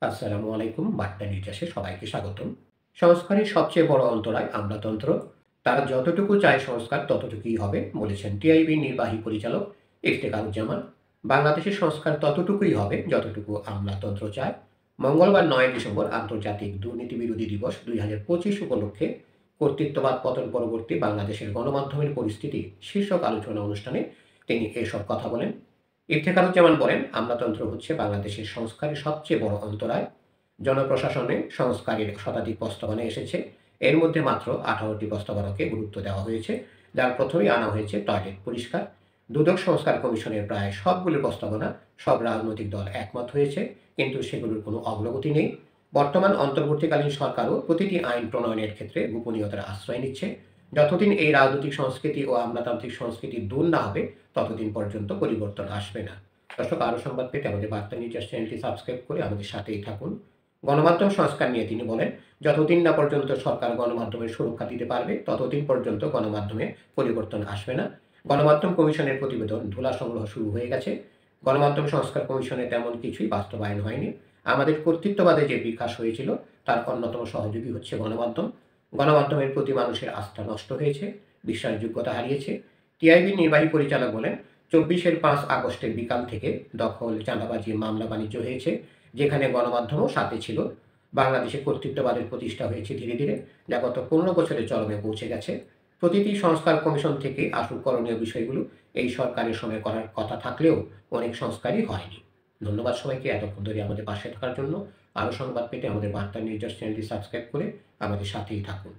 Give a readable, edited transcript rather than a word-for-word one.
আসসালামু আলাইকুম। বার্তা নির্যাসে সবাইকে স্বাগতম। সংস্কারের সবচেয়ে বড় অন্তরায় আমলাতন্ত্র। তারা যতটুকু চায় সংস্কার ততটুকুই হবে, বলেছেন টিআইবির নির্বাহী পরিচালক ইফতেখারুজ্জামান। বাংলাদেশের সংস্কার ততটুকুই হবে যতটুকু আমলাতন্ত্র চায়। মঙ্গলবার ৯ ডিসেম্বর আন্তর্জাতিক দুর্নীতি বিরোধী দিবস ২০২৫ উপলক্ষে কর্তৃত্ববাদ পতন পরবর্তী বাংলাদেশের গণমাধ্যমের পরিস্থিতি শীর্ষক আলোচনা অনুষ্ঠানে তিনি এসব কথা বলেন। ইফতেখারুজ্জামান বলেন, আমলাতন্ত্র হচ্ছে বাংলাদেশের সংস্কারের সবচেয়ে বড় অন্তরায়। জনপ্রশাসনে সংস্কারের শতাধিক প্রস্তাবনা এসেছে। এর মধ্যে মাত্র ১৮টি প্রস্তাবনাকে গুরুত্ব দেওয়া হয়েছে, যার প্রথমেই আনা হয়েছে টয়লেট পরিষ্কার। দুদক সংস্কার কমিশনের প্রায় সবগুলো প্রস্তাবনা সব রাজনৈতিক দল একমত হয়েছে, কিন্তু সেগুলোর কোনো অগ্রগতি নেই। বর্তমান অন্তর্বর্তীকালীন সরকারও প্রতিটি আইন প্রণয়নের ক্ষেত্রে গোপনীয়তার আশ্রয় নিচ্ছে। যতদিন এই রাজনৈতিক সংস্কৃতি ও আমলাতান্ত্রিক সংস্কৃতি দূর না হবে, ততদিন পর্যন্ত পরিবর্তন আসবে না। দর্শক, আরও সংবাদ পেতে আমাদের বার্তা নিউজ চ্যানেলটি সাবস্ক্রাইব করে আমাদের সাথেই থাকুন। গণমাধ্যম সংস্কার নিয়ে তিনি বলেন, যতদিন না পর্যন্ত সরকার গণমাধ্যমের সুরক্ষা দিতে পারবে, ততদিন পর্যন্ত গণমাধ্যমে পরিবর্তন আসবে না। গণমাধ্যম কমিশনের প্রতিবেদন ধুলা সংগ্রহ শুরু হয়ে গেছে। গণমাধ্যম সংস্কার কমিশনে তেমন কিছুই বাস্তবায়ন হয়নি। আমাদের কর্তৃত্ববাদে যে বিকাশ হয়েছিল, তার অন্যতম সহযোগী হচ্ছে গণমাধ্যম। গণমাধ্যমের প্রতি মানুষের আস্থা নষ্ট হয়েছে, বিশ্বাসযোগ্যতা হারিয়েছে। টিআইবির নির্বাহী পরিচালক বলেন, ২৪-এর ৫ আগস্টের বিকাল থেকে দখল, চাঁদাবাজি, মামলা বাণিজ্য হয়েছে, যেখানে গণমাধ্যমও সাথে ছিল। বাংলাদেশে কর্তৃত্ববাদের প্রতিষ্ঠা হয়েছে ধীরে ধীরে, যা গত ১৫ বছরে চরমে পৌঁছে গেছে। প্রতিটি সংস্কার কমিশন থেকে আসুক করণীয় বিষয়গুলো এই সরকারের সময় করার কথা থাকলেও অনেক সংস্কারই হয়নি। ধন্যবাদ সবাইকে এতক্ষণ ধরে আমাদের পাশে থাকার জন্য। আরও সংবাদ পেতে আমাদের বার্তা নিউজ চ্যানেলটি সাবস্ক্রাইব করে আমাদের সাথেই থাকুন।